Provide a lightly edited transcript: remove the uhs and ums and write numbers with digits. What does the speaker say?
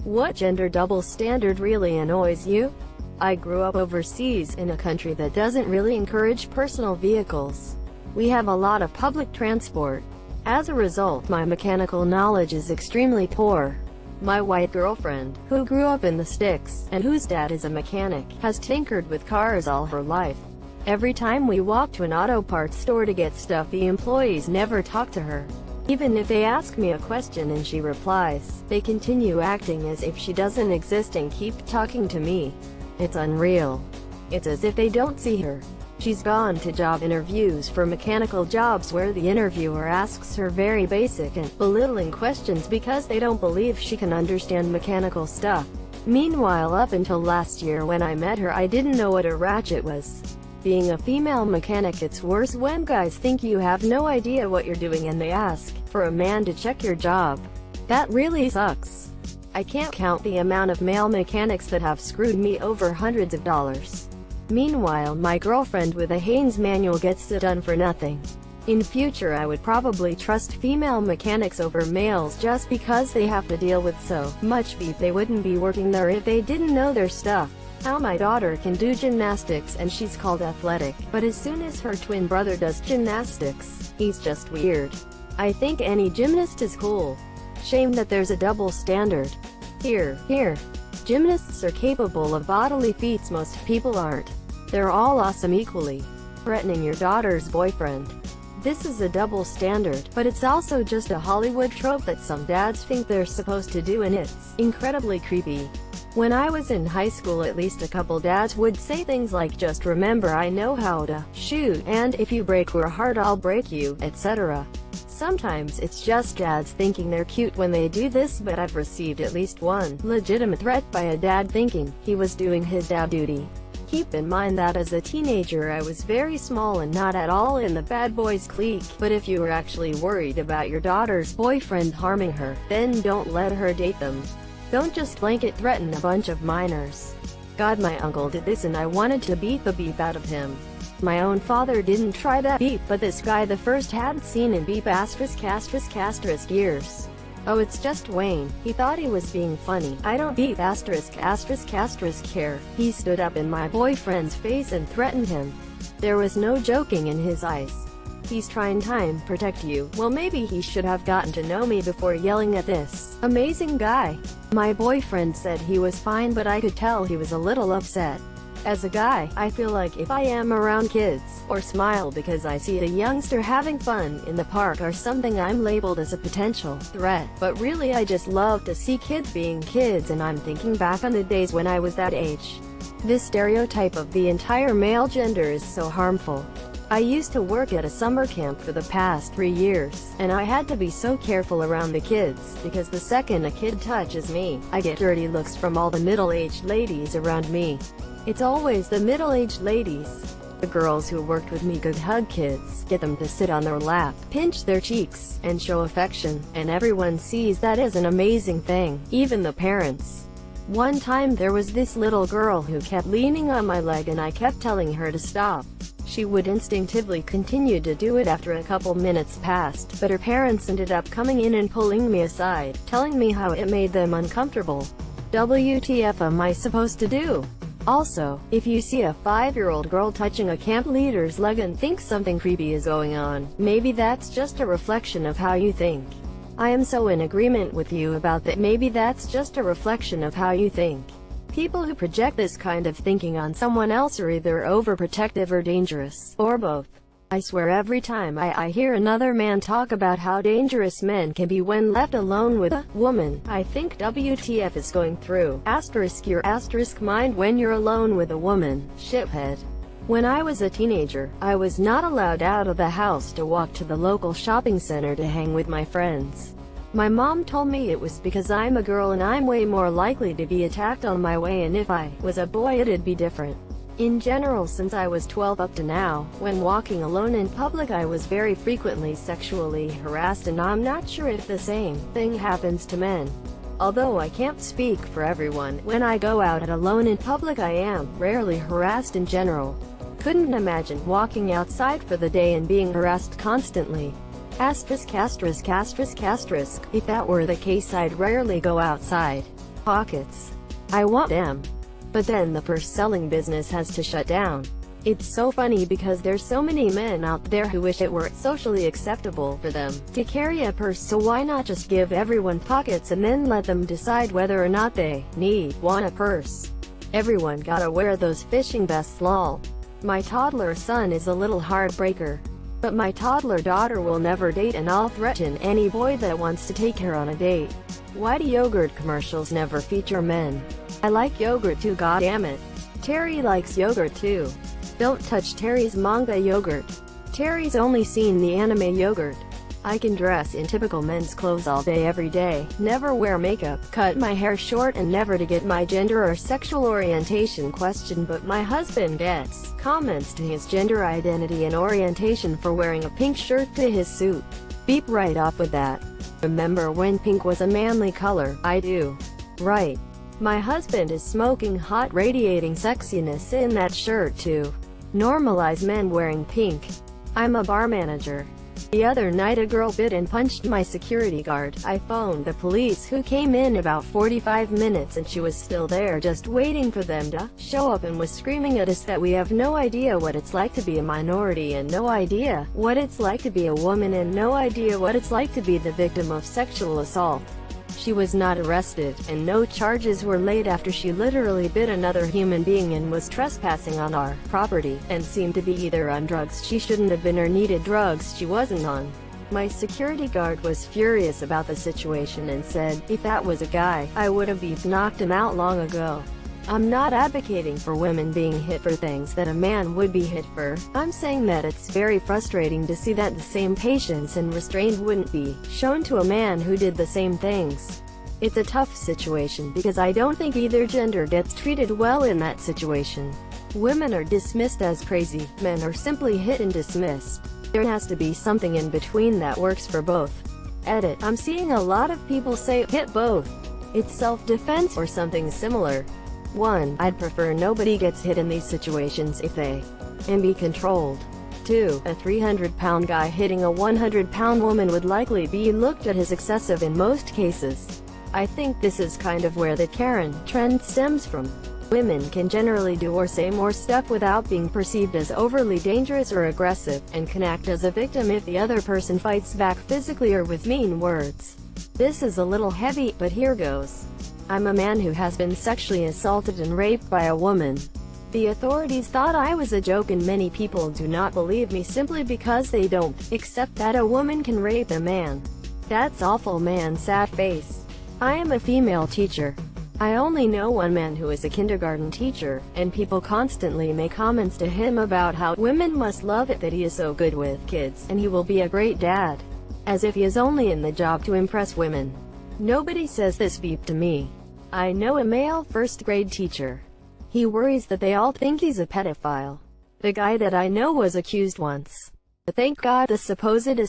What gender double standard really annoys you? I grew up overseas, in a country that doesn't really encourage personal vehicles. We have a lot of public transport. As a result, my mechanical knowledge is extremely poor. My white girlfriend, who grew up in the sticks, and whose dad is a mechanic, has tinkered with cars all her life. Every time we walk to an auto parts store to get stuff, the employees never talk to her. Even if they ask me a question and she replies, they continue acting as if she doesn't exist and keep talking to me. It's unreal. It's as if they don't see her. She's gone to job interviews for mechanical jobs where the interviewer asks her very basic and belittling questions because they don't believe she can understand mechanical stuff. Meanwhile, up until last year when I met her, I didn't know what a ratchet was. Being a female mechanic, it's worse when guys think you have no idea what you're doing and they ask for a man to check your job. That really sucks. I can't count the amount of male mechanics that have screwed me over hundreds of dollars. Meanwhile, my girlfriend with a Haynes manual gets it done for nothing. In future, I would probably trust female mechanics over males just because they have to deal with so much beef. They wouldn't be working there if they didn't know their stuff. How my daughter can do gymnastics and she's called athletic, but as soon as her twin brother does gymnastics, he's just weird. I think any gymnast is cool. Shame that there's a double standard. Here. Gymnasts are capable of bodily feats most people aren't. They're all awesome equally. Threatening your daughter's boyfriend. This is a double standard, but it's also just a Hollywood trope that some dads think they're supposed to do, and it's incredibly creepy. When I was in high school, at least a couple dads would say things like, "Just remember I know how to shoot," and "If you break your heart I'll break you," etc. Sometimes it's just dads thinking they're cute when they do this, but I've received at least one legitimate threat by a dad thinking he was doing his dad duty. Keep in mind that as a teenager I was very small and not at all in the bad boys clique, but if you are actually worried about your daughter's boyfriend harming her, then don't let her date them. Don't just blanket threaten a bunch of minors. God, my uncle did this and I wanted to beat the beep out of him. My own father didn't try that beep, but this guy the first hadn't seen in beep *** years. Oh, it's just Wayne. He thought he was being funny. I don't beep *** care. He stood up in my boyfriend's face and threatened him. There was no joking in his eyes. He's trying to protect you. Well, maybe he should have gotten to know me before yelling at this amazing guy. My boyfriend said he was fine, but I could tell he was a little upset. As a guy, I feel like if I am around kids, or smile because I see a youngster having fun in the park or something, I'm labeled as a potential threat. But really, I just love to see kids being kids, and I'm thinking back on the days when I was that age. This stereotype of the entire male gender is so harmful. I used to work at a summer camp for the past 3 years, and I had to be so careful around the kids, because the second a kid touches me, I get dirty looks from all the middle-aged ladies around me. It's always the middle-aged ladies. The girls who worked with me could hug kids, get them to sit on their lap, pinch their cheeks, and show affection, and everyone sees that as an amazing thing, even the parents. One time there was this little girl who kept leaning on my leg and I kept telling her to stop. She would instinctively continue to do it after a couple minutes passed, but her parents ended up coming in and pulling me aside, telling me how it made them uncomfortable. WTF am I supposed to do? Also, if you see a 5-year-old girl touching a camp leader's leg and think something creepy is going on, maybe that's just a reflection of how you think. I am so in agreement with you about that. Maybe that's just a reflection of how you think. People who project this kind of thinking on someone else are either overprotective or dangerous, or both. I swear every time I hear another man talk about how dangerous men can be when left alone with a woman, I think WTF is going through your mind when you're alone with a woman, shithead. When I was a teenager, I was not allowed out of the house to walk to the local shopping center to hang with my friends. My mom told me it was because I'm a girl and I'm way more likely to be attacked on my way, and if I was a boy it'd be different. In general, since I was 12 up to now, when walking alone in public I was very frequently sexually harassed, and I'm not sure if the same thing happens to men. Although I can't speak for everyone, when I go out alone in public I am rarely harassed in general. Couldn't imagine walking outside for the day and being harassed constantly. If that were the case, I'd rarely go outside. pockets. I want them. But then the purse selling business has to shut down. It's so funny because there's so many men out there who wish it were socially acceptable for them to carry a purse, so why not just give everyone pockets and then let them decide whether or not they want a purse. Everyone gotta wear those fishing vests, lol. My toddler son is a little heartbreaker. But my toddler daughter will never date, and I'll threaten any boy that wants to take her on a date. Why do yogurt commercials never feature men? I like yogurt too, goddammit. Terry likes yogurt too. Don't touch Terry's manga yogurt. Terry's only seen the anime yogurt. I can dress in typical men's clothes all day every day, never wear makeup, cut my hair short, and never to get my gender or sexual orientation questioned, but my husband gets comments to his gender identity and orientation for wearing a pink shirt to his suit. Beep right off with that. Remember when pink was a manly color? I do. Right. My husband is smoking hot, radiating sexiness in that shirt to normalize men wearing pink. I'm a bar manager. The other night a girl bit and punched my security guard. I phoned the police, who came in about 45 minutes, and she was still there just waiting for them to show up, and was screaming at us that we have no idea what it's like to be a minority, and no idea what it's like to be a woman, and no idea what it's like to be the victim of sexual assault. She was not arrested, and no charges were laid after she literally bit another human being and was trespassing on our property, and seemed to be either on drugs she shouldn't have been or needed drugs she wasn't on. My security guard was furious about the situation and said, if that was a guy, I would have knocked him out long ago. I'm not advocating for women being hit for things that a man would be hit for. I'm saying that it's very frustrating to see that the same patience and restraint wouldn't be shown to a man who did the same things. It's a tough situation because I don't think either gender gets treated well in that situation. Women are dismissed as crazy, men are simply hit and dismissed. There has to be something in between that works for both. Edit. I'm seeing a lot of people say, hit both. It's self-defense or something similar. 1. I'd prefer nobody gets hit in these situations if they can be controlled. 2. A 300-pound guy hitting a 100-pound woman would likely be looked at as excessive in most cases. I think this is kind of where the Karen trend stems from. Women can generally do or say more stuff without being perceived as overly dangerous or aggressive, and can act as a victim if the other person fights back physically or with mean words. This is a little heavy, but here goes. I'm a man who has been sexually assaulted and raped by a woman. The authorities thought I was a joke, and many people do not believe me simply because they don't accept that a woman can rape a man. That's awful, man, sad face. I am a female teacher. I only know one man who is a kindergarten teacher, and people constantly make comments to him about how women must love it that he is so good with kids, and he will be a great dad. As if he is only in the job to impress women. Nobody says this beep to me. I know a male first-grade teacher. He worries that they all think he's a pedophile. The guy that I know was accused once. But thank God the supposed